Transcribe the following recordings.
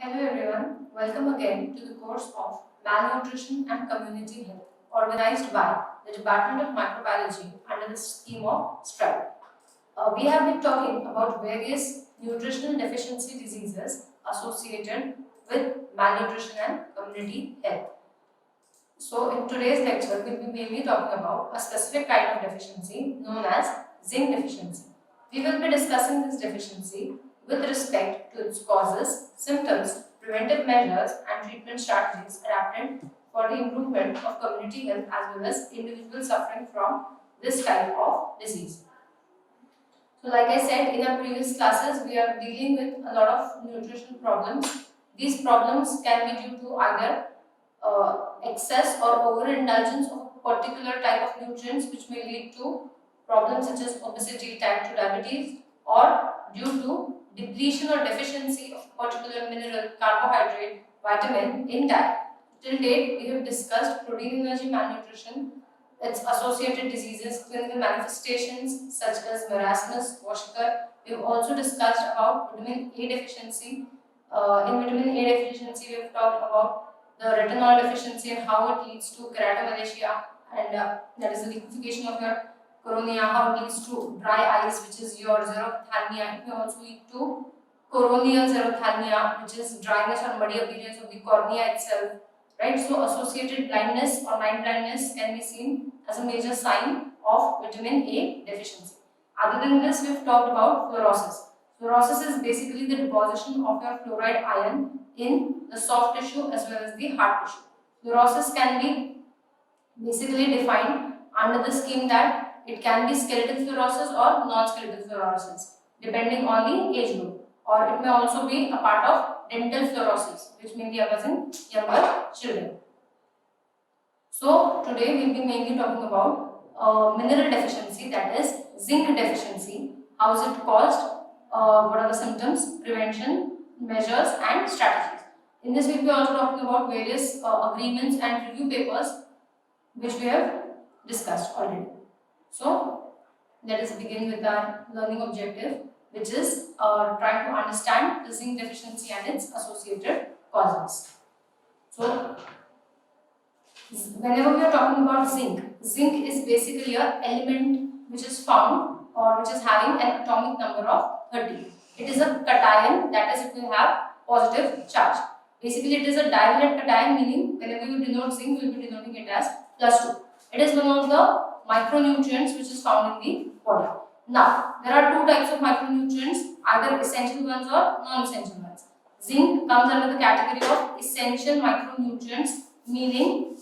Hello everyone, welcome again to the course of Malnutrition and Community Health organized by the Department of Microbiology under the scheme of STRIDE. We have been talking about various nutritional deficiency diseases associated with malnutrition and community health. So in today's lecture, we'll be mainly talking about a specific kind of deficiency known as zinc deficiency. We will be discussing this deficiency with respect to its causes, symptoms, preventive measures and treatment strategies adapted for the improvement of community health as well as individuals suffering from this type of disease. So like I said in our previous classes, we are dealing with a lot of nutritional problems. These problems can be due to either excess or overindulgence of a particular type of nutrients which may lead to problems such as obesity, type 2 diabetes, or due to depletion or deficiency of particular mineral, carbohydrate, vitamin in diet. Till date, we have discussed protein energy malnutrition, its associated diseases, clinical manifestations such as marasmus, kwashiorkor. We have also discussed about vitamin A deficiency. In vitamin A deficiency, we have talked about the retinol deficiency and how it leads to keratomalacia, and that is the liquefaction of your cornea, how it leads to dry eyes, which is your xerophthalmia. It may also lead to corneal xerophthalmia, which is dryness or muddy appearance of the cornea itself. Right, so associated blindness or night blindness can be seen as a major sign of vitamin A deficiency. Other than this, we've talked about fluorosis. Fluorosis is basically the deposition of your fluoride ion in the soft tissue as well as the hard tissue. Fluorosis can be basically defined under the scheme that it can be skeletal fluorosis or non-skeletal fluorosis depending on the age group, or it may also be a part of dental fluorosis which may be occurs in younger children. So today we will be mainly talking about mineral deficiency, that is zinc deficiency. How is it caused? What are the symptoms, prevention measures and strategies. In this we will be also talking about various agreements and review papers which we have discussed already. So let us begin with our learning objective, which is trying to understand the zinc deficiency and its associated causes. So whenever we are talking about zinc, zinc is basically an element which is found or which is having an atomic number of 30. It is a cation, that is it will have positive charge. Basically it is a divalent cation, meaning whenever you denote zinc, you will be denoting it as +2. It is one of the micronutrients which is found in the body. Now, there are two types of micronutrients, either essential ones or non-essential ones. Zinc comes under the category of essential micronutrients, meaning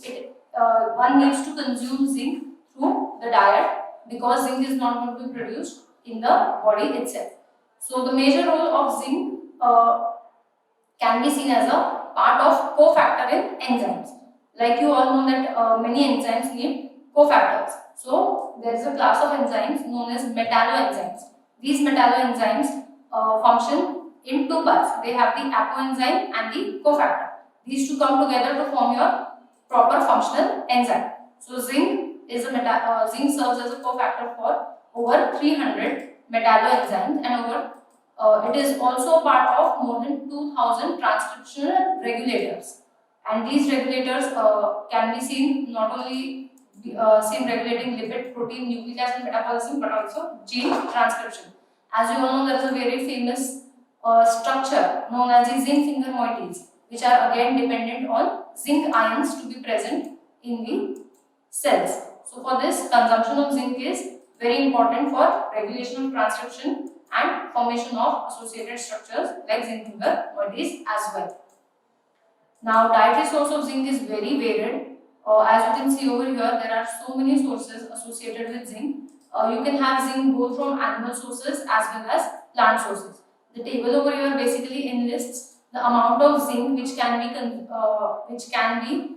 one needs to consume zinc through the diet because zinc is not going to be produced in the body itself. So, the major role of zinc can be seen as a part of cofactor in enzymes. Like you all know that many enzymes need cofactors. So there is a class of enzymes known as metalloenzymes. These metalloenzymes function in two parts. They have the apoenzyme and the cofactor. These two come together to form your proper functional enzyme. So zinc zinc serves as a cofactor for over 300 metalloenzymes, and it is also part of more than 2000 transcriptional regulators. And these regulators can be seen not only seen regulating lipid, protein, nucleic acid metabolism, but also gene transcription. As you all know, there is a very famous structure known as the zinc finger moieties, which are again dependent on zinc ions to be present in the cells. So for this, consumption of zinc is very important for regulation of transcription and formation of associated structures like zinc finger moieties as well. Now, dietary source of zinc is very varied. As you can see over here, there are so many sources associated with zinc. You can have zinc both from animal sources as well as plant sources. The table over here basically enlists the amount of zinc which can be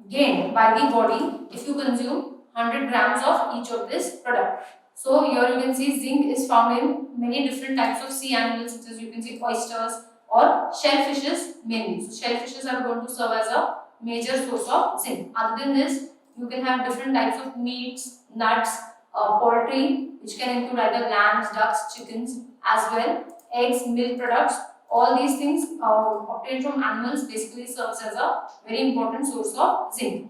gained by the body if you consume 100 grams of each of this product. So here you can see zinc is found in many different types of sea animals, such as you can see oysters or shellfishes mainly. So shellfishes are going to serve as a major source of zinc. Other than this, you can have different types of meats, nuts, poultry, which can include either lambs, ducks, chickens as well, eggs, milk products. all these things obtained from animals basically serves as a very important source of zinc.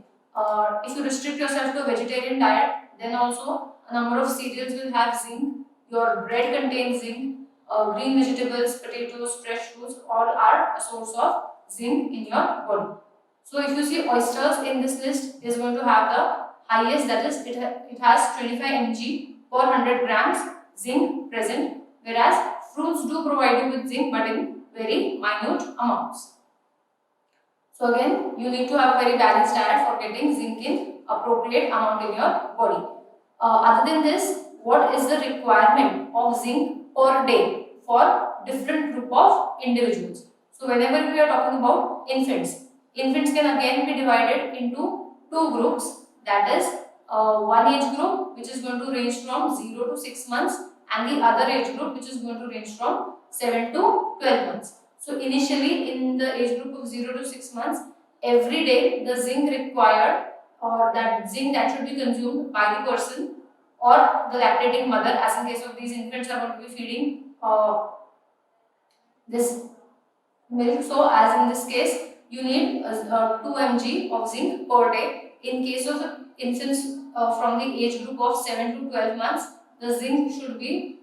If you restrict yourself to a vegetarian diet, then also a number of cereals will have zinc. Your bread contains zinc. Green vegetables, potatoes, fresh fruits, all are a source of zinc in your body. So if you see oysters in this list is going to have the highest, that is it has 25 mg per 100 grams zinc present, whereas fruits do provide you with zinc but in very minute amounts. So again, you need to have a very balanced diet for getting zinc in appropriate amount in your body. Other than this, what is the requirement of zinc per day for different group of individuals? So whenever we are talking about infants, infants can again be divided into two groups, that is one age group which is going to range from 0 to 6 months and the other age group which is going to range from 7 to 12 months. So initially in the age group of 0 to 6 months, every day the zinc required or that zinc that should be consumed by the person or the lactating mother, as in case of these infants are going to be feeding this milk. So as in this case, you need 2 mg of zinc per day. In case of infants from the age group of 7 to 12 months, the zinc should be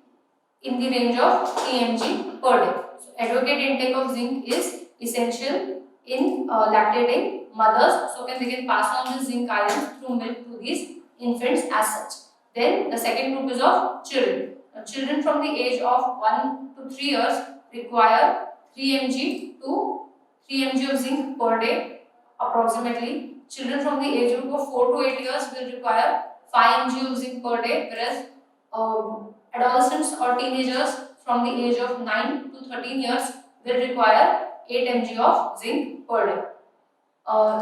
in the range of 3 mg per day. So adequate intake of zinc is essential in lactating mothers, so they can pass on the zinc ions through milk to these infants as such. Then the second group is of children. Children from the age of 1 to 3 years require 3 mg to 3 mg of zinc per day approximately. Children from the age group of 4 to 8 years will require 5 mg of zinc per day, whereas adolescents or teenagers from the age of 9 to 13 years will require 8 mg of zinc per day.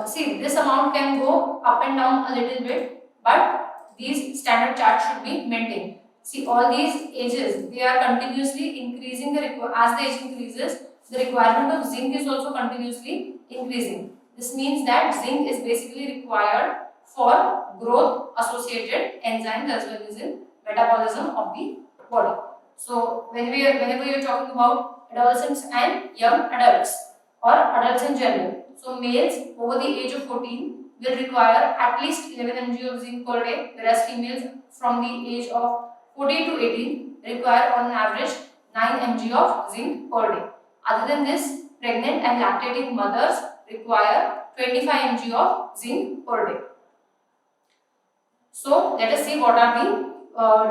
See, this amount can go up and down a little bit, but these standard charts should be maintained. See, all these ages, they are continuously increasing as the age increases, the requirement of zinc is also continuously increasing. This means that zinc is basically required for growth associated enzymes as well as in metabolism of the body. So whenever you are talking about adolescents and young adults or adults in general, so males over the age of 14 will require at least 11 mg of zinc per day, whereas females from the age of 14 to 18 require on average 9 mg of zinc per day. Other than this, pregnant and lactating mothers require 25 mg of zinc per day. So let us see what are the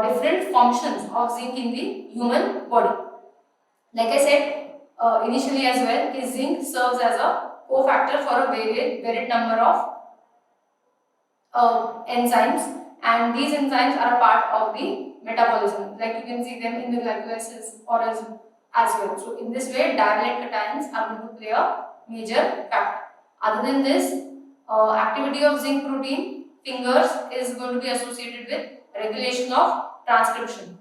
different functions of zinc in the human body. Like I said initially as well, zinc serves as a cofactor for a varied number of enzymes, and these enzymes are a part of the metabolism. Like you can see them in the glycolysis or as well. So in this way, divalent cations are going to play a major factor. Other than this, activity of zinc protein fingers is going to be associated with regulation of transcription.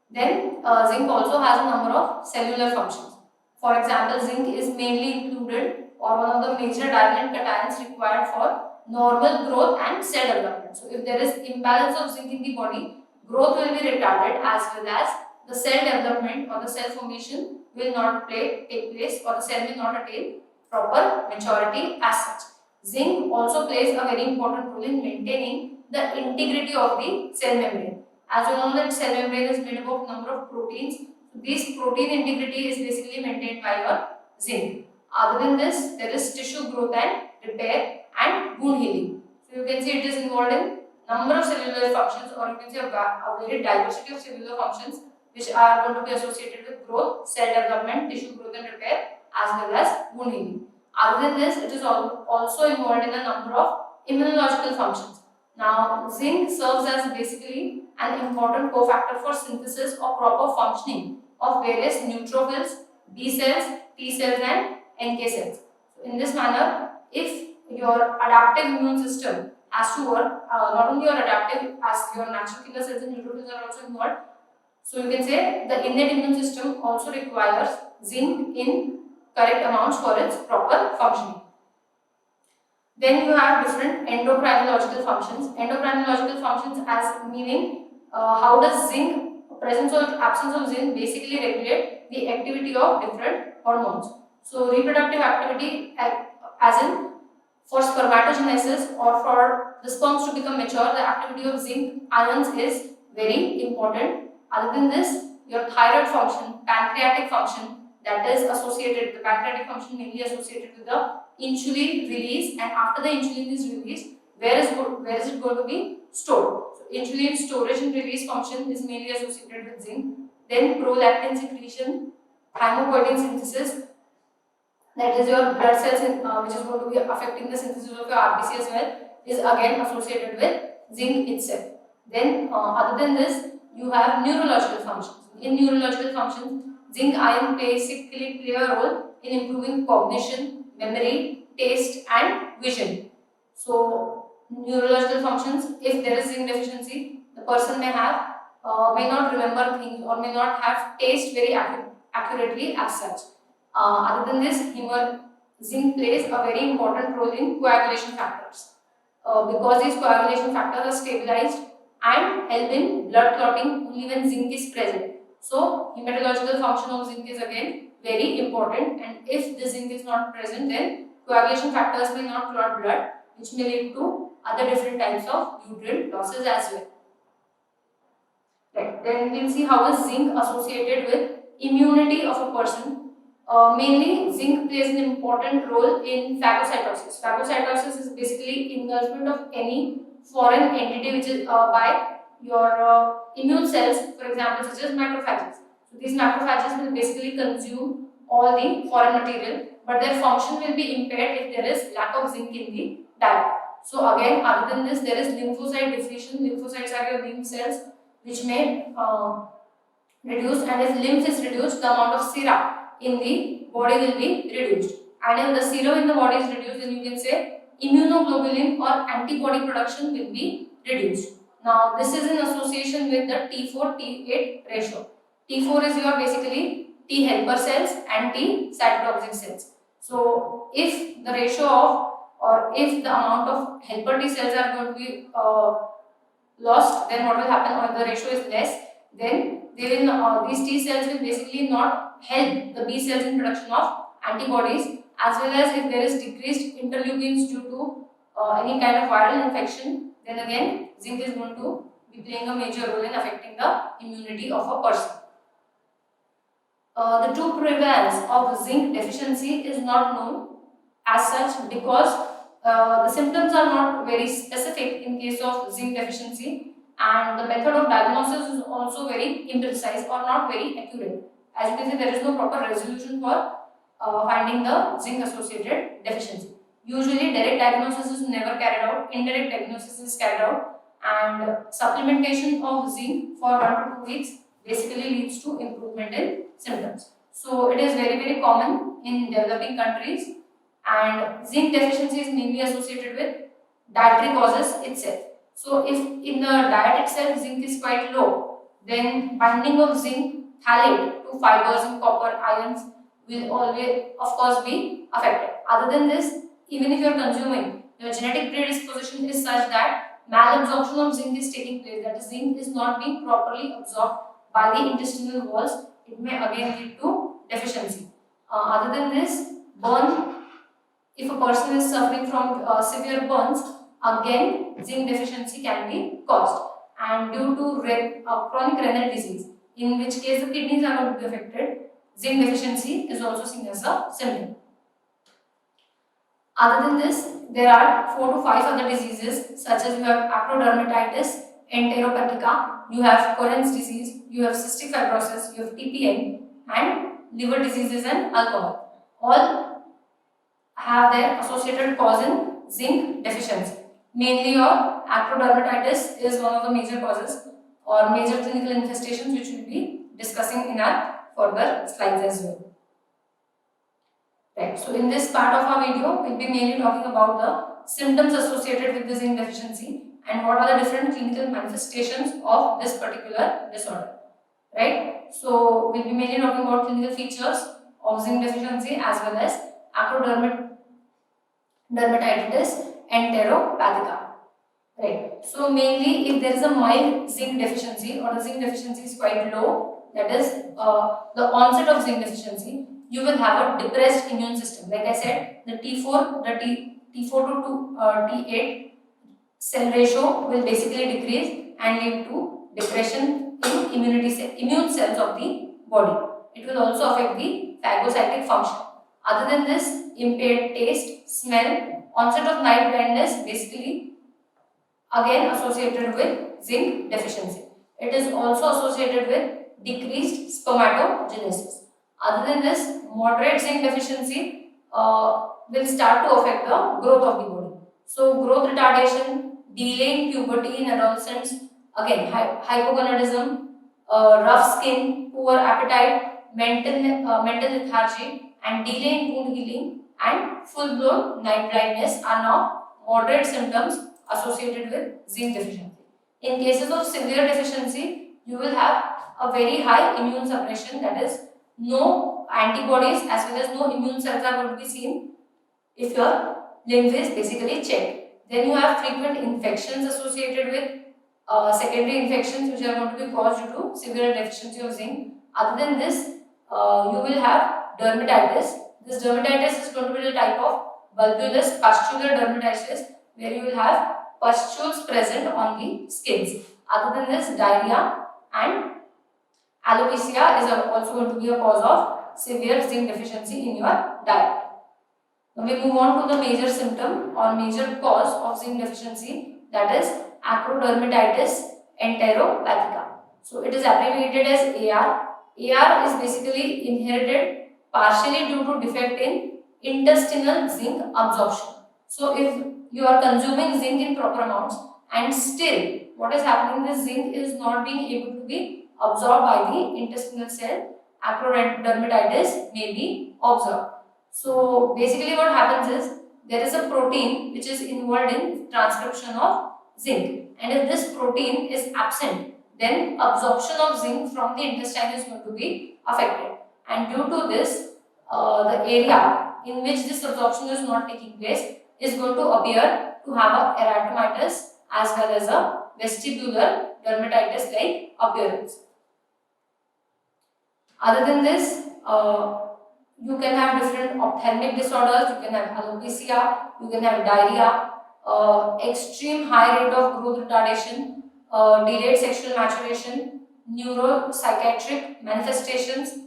Then zinc also has a number of cellular functions. For example, zinc is mainly included or one of the major divalent cations required for normal growth and cell development. So if there is imbalance of zinc in the body, growth will be retarded as well as the cell development or the cell formation will not take place, or the cell will not attain proper maturity as such. Zinc also plays a very important role in maintaining the integrity of the cell membrane. As you know that cell membrane is made up of number of proteins. So this protein integrity is basically maintained by your zinc. Other than this, there is tissue growth and repair and wound healing. So you can see it is involved in number of cellular functions, or you can say a very diversity of cellular functions which are going to be associated with growth, cell development, tissue growth and repair as well as wound healing. Other than this, it is also involved in a number of immunological functions. Now, zinc serves as basically an important cofactor for synthesis or proper functioning of various neutrophils, B cells, T cells and NK cells. So in this manner, if your adaptive immune system has to work, not only your adaptive, as your natural killer cells and neutrophils are also involved. So you can say the innate immune system also requires zinc in correct amounts for its proper functioning. Then you have different endocrinological functions. Endocrinological functions as meaning how does zinc, presence or absence of zinc basically regulate the activity of different hormones. So reproductive activity, as in for spermatogenesis or for the sperms to become mature, the activity of zinc ions is very important. Other than this, your thyroid function, pancreatic function, that is associated, the pancreatic function mainly associated with the insulin release, and after the insulin is released, where is it going to be stored? So insulin storage and release function is mainly associated with zinc. Then prolactin secretion, thymopoietin synthesis, that is your blood cells which is going to be affecting the synthesis of your RBC as well, is again associated with zinc itself. Then other than this, you have neurological functions. In neurological functions, zinc ion basically play a role in improving cognition, memory, taste and vision. So neurological functions, if there is zinc deficiency, the person may not remember things or may not have taste very accurately as such. Other than this, zinc plays a very important role in coagulation factors. Because these coagulation factors are stabilized and help in blood clotting only when zinc is present. So hematological function of zinc is again very important, and if the zinc is not present, then coagulation factors may not clot blood, which may lead to other different types of nutrient losses as well. Right. Then we will see how is zinc associated with immunity of a person. Mainly, zinc plays an important role in phagocytosis. Phagocytosis is basically engulfment of any foreign entity which is by your immune cells, for example, such as macrophages. So these macrophages will basically consume all the foreign material, but their function will be impaired if there is lack of zinc in the diet. So again, other than this, there is lymphocyte depletion. Lymphocytes are your lymph cells which may reduce, and if lymph is reduced, the amount of serum in the body will be reduced, and if the serum in the body is reduced, then you can say immunoglobulin or antibody production will be reduced. Now this is in association with the T4 T8 ratio. T4 is your basically T helper cells and T cytotoxic cells. So if the ratio of, or if the amount of helper T cells are going to be lost, then what will happen, or the ratio is less, then they will these T cells will basically not help the B cells in production of antibodies, as well as if there is decreased interleukins due to any kind of viral infection, then again zinc is going to be playing a major role in affecting the immunity of a person. The true prevalence of zinc deficiency is not known as such, because the symptoms are not very specific in case of zinc deficiency, and the method of diagnosis is also very imprecise or not very accurate. As you can see, there is no proper resolution for finding the zinc associated deficiency. Usually direct diagnosis is never carried out, indirect diagnosis is carried out, and supplementation of zinc for 1 to 2 weeks basically leads to improvement in symptoms. So it is very common in developing countries, and zinc deficiency is mainly associated with dietary causes itself. So if in the diet itself zinc is quite low, then binding of zinc phthalate to fibers in copper ions will always of course be affected. Other than this, even if you are consuming, your genetic predisposition is such that malabsorption of zinc is taking place, that is zinc is not being properly absorbed by the intestinal walls, it may again lead to deficiency. Other than this, burn, if a person is suffering from severe burns, again zinc deficiency can be caused, and due to chronic renal disease, in which case the kidneys are going to be affected, zinc deficiency is also seen as a symptom. Other than this, there are 4 to 5 other diseases, such as you have acrodermatitis, enteropathica, you have Cohen's disease, you have cystic fibrosis, you have TPN, and liver diseases and alcohol. All have their associated cause in zinc deficiency. Mainly your acrodermatitis is one of the major causes or major clinical infestations, which we will be discussing in our further slides as well. Right. So in this part of our video, we will be mainly talking about the symptoms associated with the zinc deficiency and what are the different clinical manifestations of this particular disorder. Right. So we will be mainly talking about clinical features of zinc deficiency as well as acrodermatitis enteropathica. Right. So mainly if there is a mild zinc deficiency or the zinc deficiency is quite low, that is the onset of zinc deficiency, you will have a depressed immune system. Like I said, the T4 to T8 cell ratio will basically decrease and lead to depression in immune cells of the body. It will also affect the phagocytic function. Other than this, impaired taste, smell, onset of night blindness, basically again associated with zinc deficiency. It is also associated with decreased spermatogenesis. Other than this, moderate zinc deficiency will start to affect the growth of the body. So, growth retardation, delaying puberty in adolescents, again hypogonadism, rough skin, poor appetite, mental lethargy, and delay in wound healing and full-blown night blindness are now moderate symptoms associated with zinc deficiency. In cases of severe deficiency, you will have a very high immune suppression, that is, no antibodies as well as no immune cells are going to be seen if your lymph is basically checked. Then you have frequent infections associated with secondary infections which are going to be caused due to severe deficiency of zinc. Other than this, you will have dermatitis. This dermatitis is going to be the type of bulbous pustular dermatitis where you will have pustules present on the skins. Other than this, diarrhea and alopecia is also going to be a cause of severe zinc deficiency in your diet. Now we move on to the major symptom or major cause of zinc deficiency, that is acrodermatitis enteropathica. So it is abbreviated as AR. AR is basically inherited partially due to defect in intestinal zinc absorption. So if you are consuming zinc in proper amounts and still what is happening, the zinc is not being able to be absorbed by the intestinal cell, acrodermatitis may be observed. So basically what happens is there is a protein which is involved in transcription of zinc, and if this protein is absent, then absorption of zinc from the intestine is going to be affected, and due to this the area in which this absorption is not taking place is going to appear to have a erythematous as well as a vestibular dermatitis like appearance. Other than this, you can have different ophthalmic disorders, you can have alopecia, you can have diarrhea, extreme high rate of growth retardation, delayed sexual maturation, neuropsychiatric manifestations,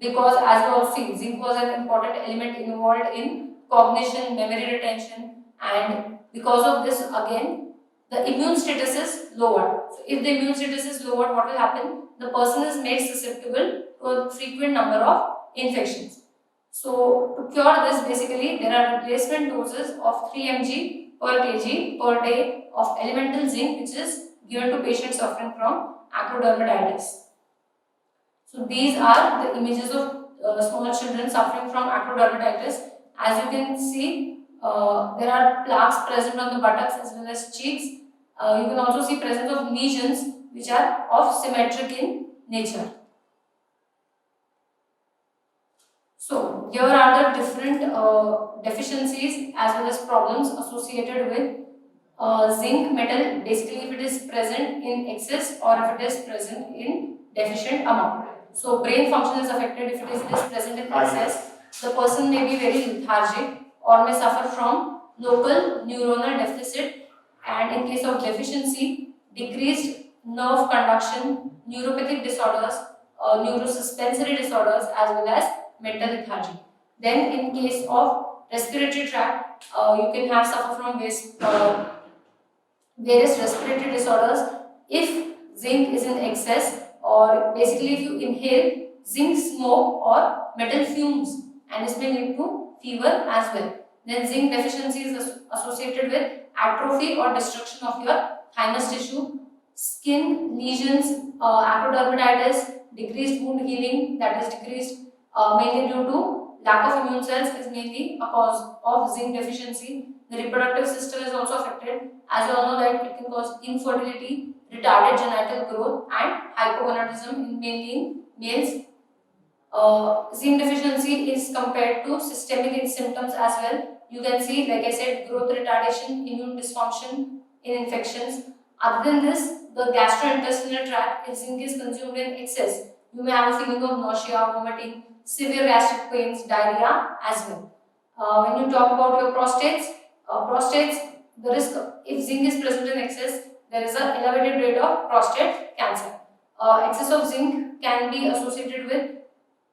because as you all see, zinc was an important element involved in cognition, memory retention, and because of this again, the immune status is lowered. So if the immune status is lowered, what will happen? The person is made susceptible to a frequent number of infections. So to cure this, basically there are replacement doses of 3 mg per kg per day of elemental zinc which is given to patients suffering from acrodermatitis. So these are the images of small children suffering from acrodermatitis. As you can see, there are plaques present on the buttocks as well as cheeks. You can also see presence of lesions which are of symmetric in nature. So here are the different deficiencies as well as problems associated with zinc metal, basically if it is present in excess or if it is present in deficient amount. So brain function is affected if it is present in excess. The person may be very lethargic or may suffer from local neuronal deficit, and in case of deficiency, decreased nerve conduction, neuropathic disorders, neurosuspensory disorders as well as mental lethargy. Then in case of respiratory tract, you can have suffer from various respiratory disorders if zinc is in excess, or basically if you inhale zinc smoke or metal fumes, and this may lead to fever as well. Then zinc deficiency is associated with atrophy or destruction of your thymus tissue, skin lesions, acrodermatitis, decreased wound healing, that is decreased mainly due to lack of immune cells is mainly a cause of zinc deficiency. The reproductive system is also affected, as you all know that it can cause infertility, retarded genital growth and hypogonadism mainly in males. Zinc deficiency is compared to systemic symptoms as well. You can see, like I said, growth retardation, immune dysfunction in infections. Other than this, the gastrointestinal tract, if zinc is consumed in excess, you may have a feeling of nausea, vomiting, severe gastric pains, diarrhea as well. When you talk about your prostates, the risk if zinc is present in excess, there is an elevated rate of prostate cancer. Excess of zinc can be associated with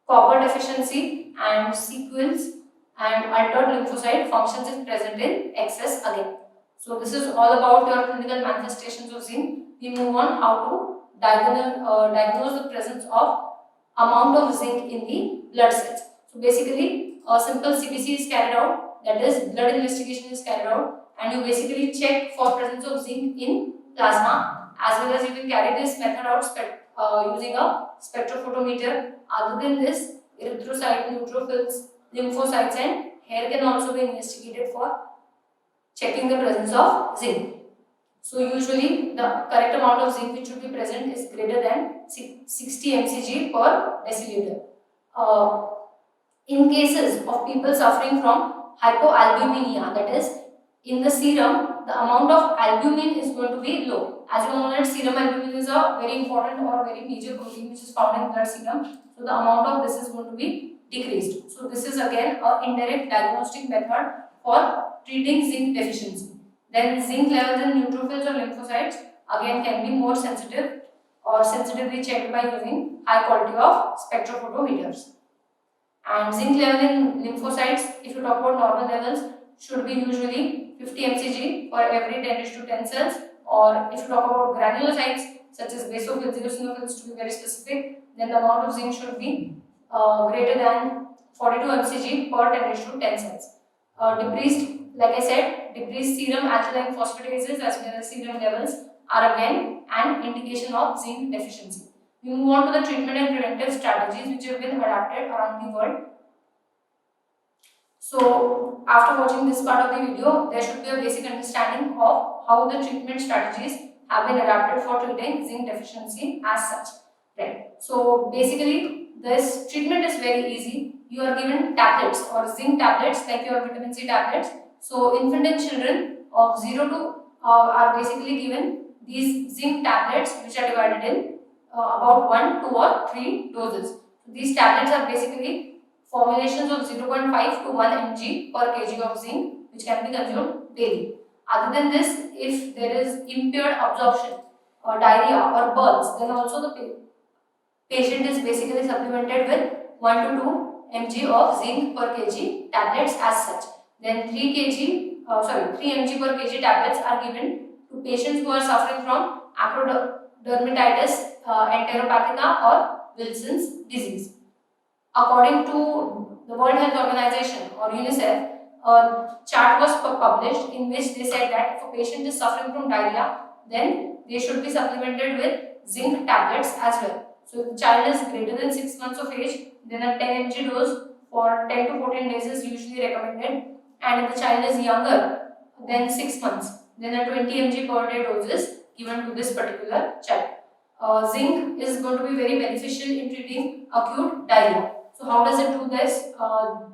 copper deficiency and sequels and altered lymphocyte functions if present in excess again. So this is all about your clinical manifestations of zinc. We move on how to diagnose the presence of amount of zinc in the blood cells. So basically a simple CBC is carried out, that is blood investigation is carried out, and you basically check for presence of zinc in plasma, as well as you can carry this method out using a spectrophotometer. Other than this, erythrocyte, neutrophils, lymphocytes and hair can also be investigated for checking the presence of zinc. So usually the correct amount of zinc which should be present is greater than 60 mcg per deciliter. In cases of people suffering from hypoalbuminemia, that is in the serum, the amount of albumin is going to be low. As you know that serum albumin is a very important or a very major protein which is found in blood serum. So the amount of this is going to be decreased. So this is again an indirect diagnostic method for treating zinc deficiency. Then zinc levels in neutrophils or lymphocytes again can be more sensitive or sensitively checked by using high quality of spectrophotometers. And zinc level in lymphocytes, if you talk about normal levels, should be usually 50 mcg for every 10:10 cells, or if you talk about granulocytes such as basophils, eosinophils to be very specific, then the amount of zinc should be greater than 42 mcg per 10:10 cells. Like I said, decreased serum alkaline phosphatases as well as serum levels are again an indication of zinc deficiency. We move on to the treatment and preventive strategies which have been adapted around the world. So, after watching this part of the video, there should be a basic understanding of how the treatment strategies have been adapted for treating zinc deficiency as such. Right. So, basically, this treatment is very easy. You are given tablets or zinc tablets like your vitamin C tablets. So, infant and children of 0 to are basically given these zinc tablets which are divided in about 1, 2 or 3 doses. So, these tablets are basically formulations of 0.5 to 1 mg per kg of zinc which can be consumed daily. Other than this, if there is impaired absorption or diarrhea or burns, then also the patient is basically supplemented with 1 to 2 mg of zinc per kg tablets as such. Then 3 mg per kg tablets are given to patients who are suffering from acrodermatitis enteropathica or Wilson's disease. According to the World Health Organization or UNICEF, a chart was published in which they said that if a patient is suffering from diarrhea, then they should be supplemented with zinc tablets as well. So if the child is greater than 6 months of age, then a 10 mg dose for 10 to 14 days is usually recommended. And if the child is younger than 6 months, then a 20 mg per day dose is given to this particular child. Zinc is going to be very beneficial in treating acute diarrhea. So how does it do this?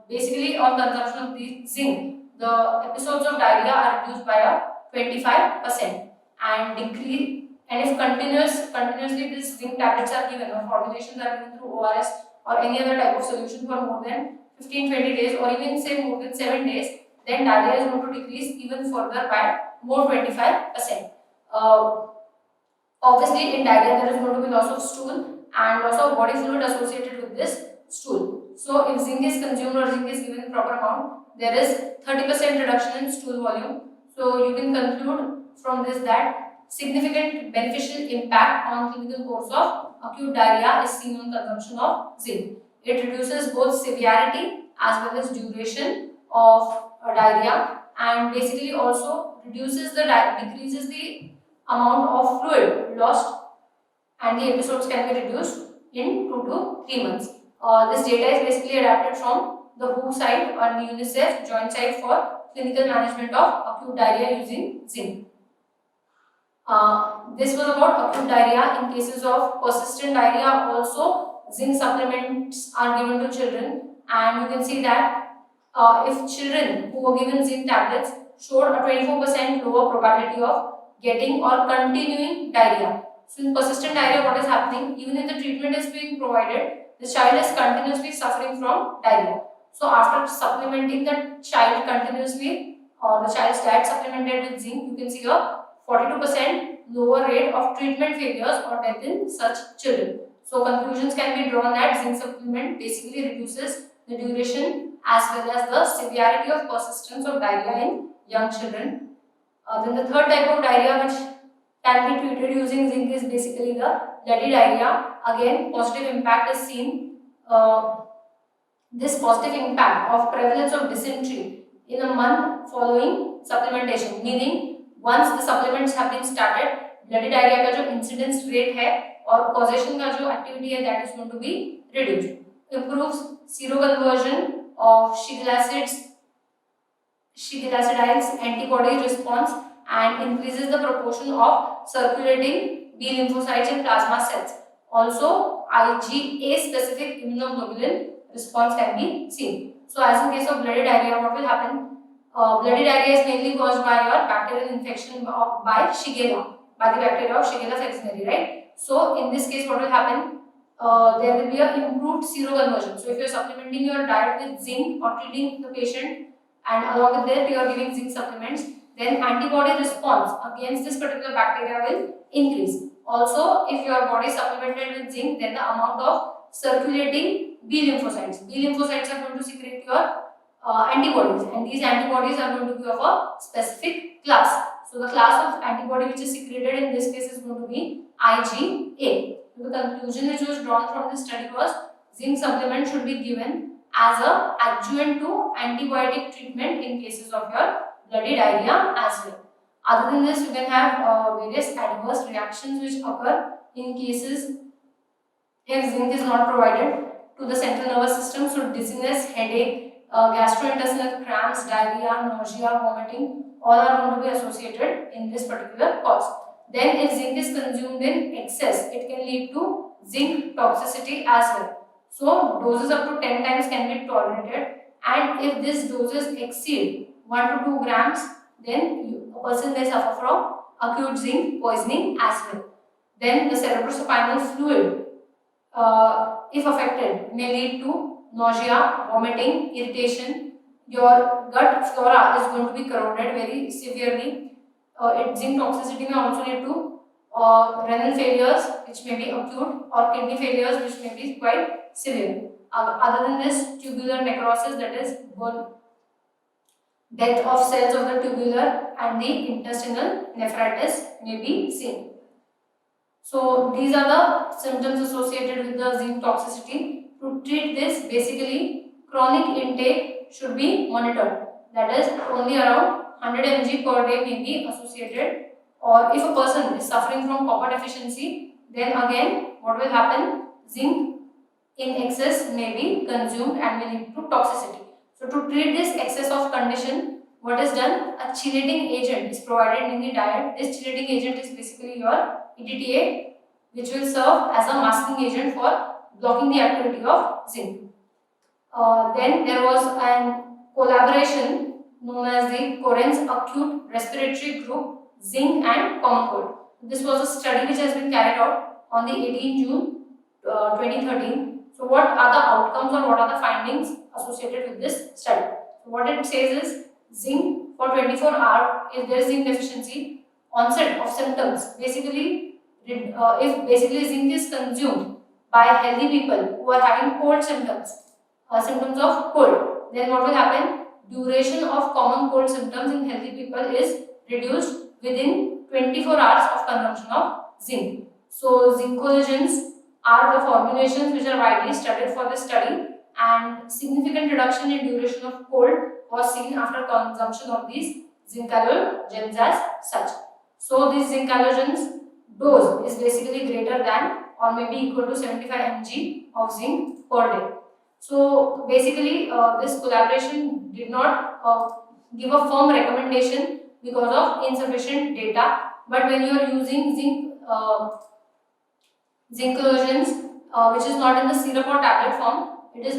Basically on consumption of the zinc, the episodes of diarrhea are reduced by a 25% and if continuously these zinc tablets are given or formulations are given through ORS or any other type of solution for more than 15-20 days or even say more than 7 days, then diarrhea is going to decrease even further by more 25%. Obviously in diarrhea there is going to be loss of stool and loss of body fluid associated with this stool. So if zinc is consumed or zinc is given in proper amount, there is 30% reduction in stool volume. So you can conclude from this that significant beneficial impact on clinical course of acute diarrhea is seen on consumption of zinc. It reduces both severity as well as duration of diarrhea and basically also decreases the amount of fluid lost and the episodes can be reduced in 2 to 3 months. This data is basically adapted from the WHO site or the UNICEF joint site for clinical management of acute diarrhea using zinc. This was about acute diarrhea. In cases of persistent diarrhea also zinc supplements are given to children and you can see that if children who were given zinc tablets showed a 24% lower probability of getting or continuing diarrhea. So in persistent diarrhea what is happening, even if the treatment is being provided, the child is continuously suffering from diarrhea. So after supplementing the child continuously, or the child's diet supplemented with zinc, you can see a 42% lower rate of treatment failures or death in such children. So conclusions can be drawn that zinc supplement basically reduces the duration as well as the severity of persistence of diarrhea in young children. Then the third type of diarrhea which can be treated using zinc is basically the bloody diarrhea. Again, positive impact is seen. This positive impact of prevalence of dysentery in a month following supplementation, meaning once the supplements have been started, bloody diarrhea का जो incidence rate है और causation का जो activity है that is going to be reduced. Improves seroconversion of Shigellascidials antibody response and increases the proportion of circulating B lymphocytes in plasma cells. Also, IgA specific immunoglobulin response can be seen. So, as in case of bloody diarrhea, what will happen? Bloody diarrhea is mainly caused by your bacterial infection by Shigella, by the bacteria of Shigella sexneri, right? So, in this case, what will happen? There will be an improved seroconversion. So, if you are supplementing your diet with zinc or treating the patient, and along with that you are giving zinc supplements, then antibody response against this particular bacteria will increase. Also, if your body is supplemented with zinc, then the amount of circulating B lymphocytes. B lymphocytes are going to secrete your antibodies, and these antibodies are going to be of a specific class. So, the class of antibody which is secreted in this case is going to be IgA. So, the conclusion which was drawn from this study was zinc supplement should be given as a adjuvant to antibiotic treatment in cases of your bloody diarrhea as well. Other than this, you can have various adverse reactions which occur in cases if zinc is not provided to the central nervous system. So dizziness, headache, gastrointestinal cramps, diarrhea, nausea, vomiting, all are going to be associated in this particular cause. Then if zinc is consumed in excess, it can lead to zinc toxicity as well. So doses up to 10 times can be tolerated, and if these doses exceed 1 to 2 grams, then a person may suffer from acute zinc poisoning as well. Then the cerebrospinal fluid, if affected, may lead to nausea, vomiting, irritation. Your gut flora is going to be corroded very severely. Zinc toxicity may also lead to renal failures which may be acute, or kidney failures which may be quite severe. Other than this, tubular necrosis, that is death of cells of the tubular and the intestinal nephritis may be seen. So these are the symptoms associated with the zinc toxicity. To treat this, basically chronic intake should be monitored. That is, only around 100 mg per day may be associated. Or if a person is suffering from copper deficiency, then again what will happen? Zinc in excess may be consumed and may lead to toxicity. So to treat this excess of condition, what is done? A chelating agent is provided in the diet. This chelating agent is basically your EDTA, which will serve as a masking agent for blocking the activity of zinc. Then there was a collaboration known as the Coren's Acute Respiratory Group, Zinc and Common Cold. This was a study which has been carried out on the 18 June 2013. So what are the outcomes or what are the findings associated with this study? So what it says is zinc for 24 hours, if there is zinc deficiency, onset of symptoms. Basically, if basically zinc is consumed by healthy people who are having cold symptoms, symptoms of cold, then what will happen? Duration of common cold symptoms in healthy people is reduced within 24 hours of consumption of zinc. So zincogens are the formulations which are widely studied for this study, and significant reduction in duration of cold was seen after consumption of these zincalogens as such. So these zincalogens dose is basically greater than or maybe equal to 75 mg of zinc per day. So basically this collaboration did not give a firm recommendation because of insufficient data, but when you are using zincalogens which is not in the syrup or tablet form, it is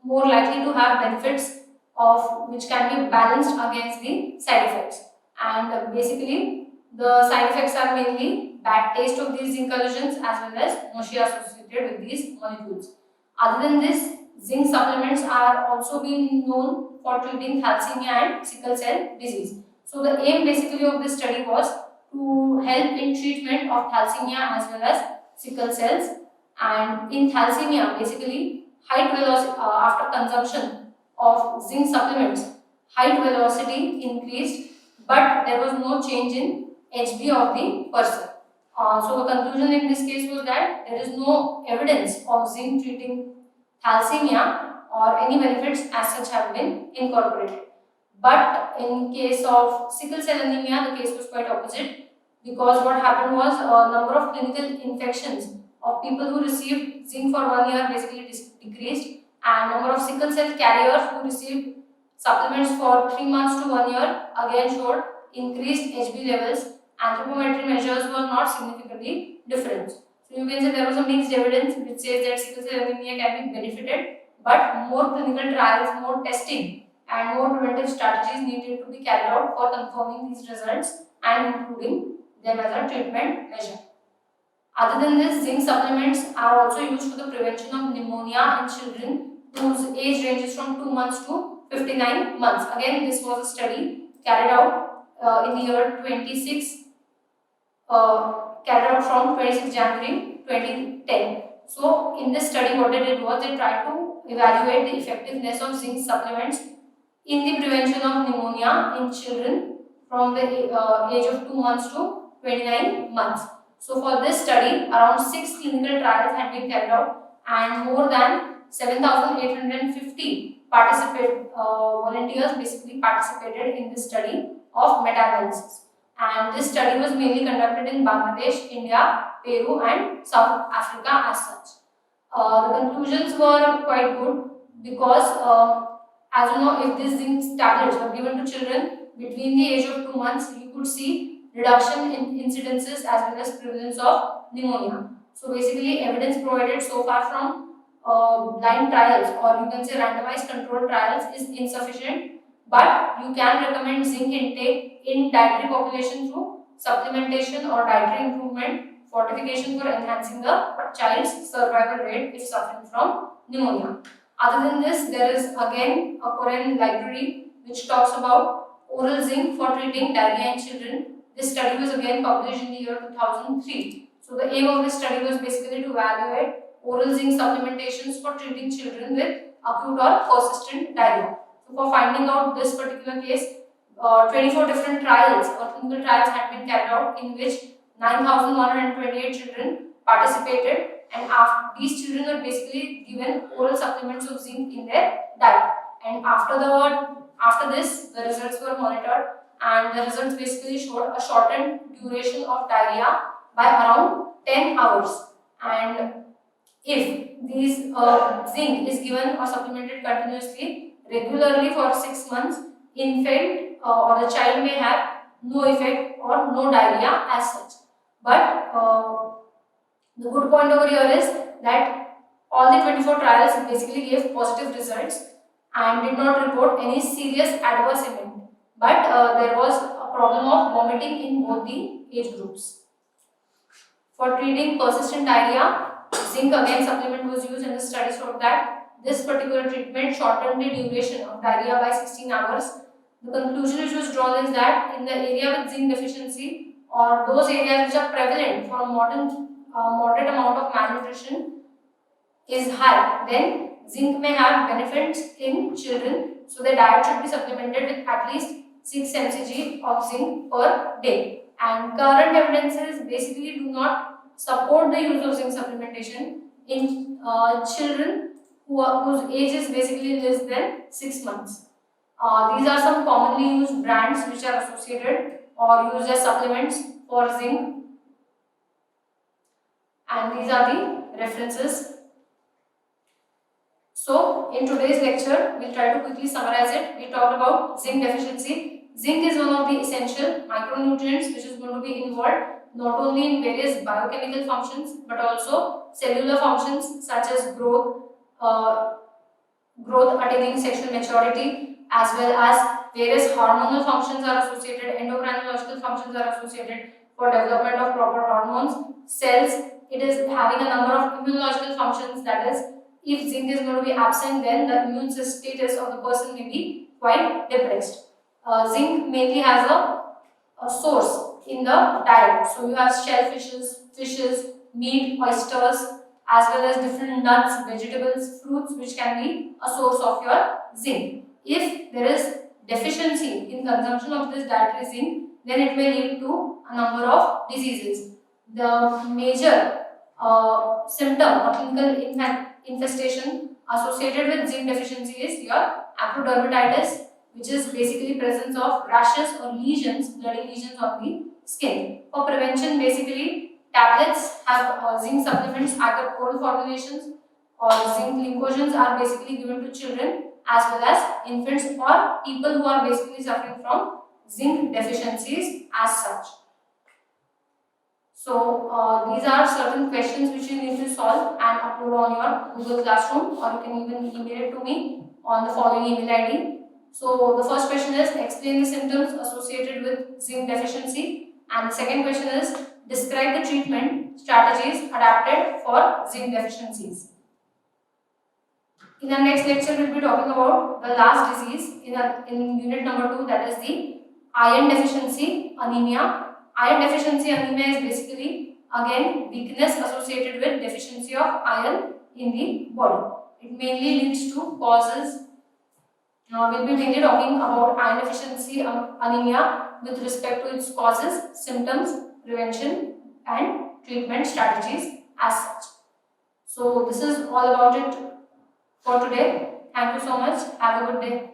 more likely to have benefits of which can be balanced against the side effects. And basically the side effects are mainly bad taste of these zincalogens as well as nausea associated associated with these molecules. Other than this, zinc supplements are also being known for treating thalassemia and sickle cell disease. So the aim basically of this study was to help in treatment of thalassemia as well as sickle cells. And in thalassemia, basically height velocity after consumption of zinc supplements, height velocity increased, but there was no change in HB of the person. So the conclusion in this case was that there is no evidence of zinc treating thalassemia or any benefits as such have been incorporated. But in case of sickle cell anemia, the case was quite opposite, because what happened was a number of clinical infections of people who received zinc for 1 year basically decreased, and number of sickle cell carriers who received supplements for 3 months to 1 year again showed increased HB levels. Anthropometry measures were not significantly different. So you can say there was a mixed evidence which says that sickle cell anemia can be benefited, but more clinical trials, more testing and more preventive strategies needed to be carried out for confirming these results and including them as a treatment measure. Other than this, zinc supplements are also used for the prevention of pneumonia in children whose age ranges from 2 months to 59 months. Again, this was a study carried out in the year 26, carried out from 26 January 2010. So, in this study, what they did was they tried to evaluate the effectiveness of zinc supplements in the prevention of pneumonia in children from the age of 2 months to 29 months. So for this study, around 6 clinical trials had been carried out and more than 7,850 volunteers basically participated in this study of meta-analysis. And this study was mainly conducted in Bangladesh, India, Peru and South Africa as such. The conclusions were quite good because as you know, if these zinc tablets were given to children between the age of 2 months, you could see reduction in incidences as well as prevalence of pneumonia. So basically, evidence provided so far from blind trials, or you can say randomized controlled trials, is insufficient. But you can recommend zinc intake in dietary population through supplementation or dietary improvement, fortification for enhancing the child's survival rate if suffering from pneumonia. Other than this, there is again a Korean library which talks about oral zinc for treating diarrhea in children. This study was again published in the year 2003. So the aim of this study was basically to evaluate oral zinc supplementations for treating children with acute or persistent diarrhea. So for finding out this particular case, 24 different trials or clinical trials had been carried out in which 9,128 children participated, and after these children were basically given oral supplements of zinc in their diet. And after this, the results were monitored, and the results basically showed a shortened duration of diarrhea by around 10 hours. And if these zinc is given or supplemented continuously, regularly for 6 months, infant or the child may have no effect or no diarrhea as such. But the good point over here is that all the 24 trials basically gave positive results and did not report any serious adverse event. But there was a problem of vomiting in both the age groups. For treating persistent diarrhea, zinc again supplement was used, and the study showed that this particular treatment shortened the duration of diarrhea by 16 hours. The conclusion which was drawn is that in the area with zinc deficiency or those areas which are prevalent for a moderate amount of malnutrition is high, then zinc may have benefits in children. So the diet should be supplemented with at least 6 mcg of zinc per day. And current evidences basically do not support the use of zinc supplementation in children whose age is basically less than 6 months. These are some commonly used brands which are associated or used as supplements for zinc, and these are the references. So in today's lecture, we'll try to quickly summarize it. We talked about zinc deficiency. Zinc is one of the essential micronutrients which is going to be involved not only in various biochemical functions but also cellular functions such as growth, attaining sexual maturity, as well as various hormonal functions are associated, endocrinological functions are associated for development of proper hormones, cells, it is having a number of immunological functions. That is, if zinc is going to be absent, then the immune status of the person may be quite depressed. Zinc mainly has a source in the diet. So you have shellfishes, fishes, meat, oysters, as well as different nuts, vegetables, fruits, which can be a source of your zinc. If there is deficiency in consumption of this dietary zinc, then it may lead to a number of diseases. The major symptom or clinical infestation associated with zinc deficiency is your acrodermatitis, which is basically presence of rashes or lesions, bloody lesions on the skin. For prevention, basically tablets have zinc supplements, either oral formulations or zinc glycogens are basically given to children as well as infants or people who are basically suffering from zinc deficiencies as such. So these are certain questions which you need to solve and upload on your Google Classroom, or you can even email it to me on the following email ID. So the first question is explain the symptoms associated with zinc deficiency, and the second question is describe the treatment strategies adapted for zinc deficiencies. In our next lecture, we will be talking about the last disease in unit number 2, that is the iron deficiency anemia. Iron deficiency anemia is basically again weakness associated with deficiency of iron in the body. It mainly leads to causes. We'll be mainly talking about iron deficiency anemia with respect to its causes, symptoms, prevention, and treatment strategies as such. So this is all about it for today. Thank you so much. Have a good day.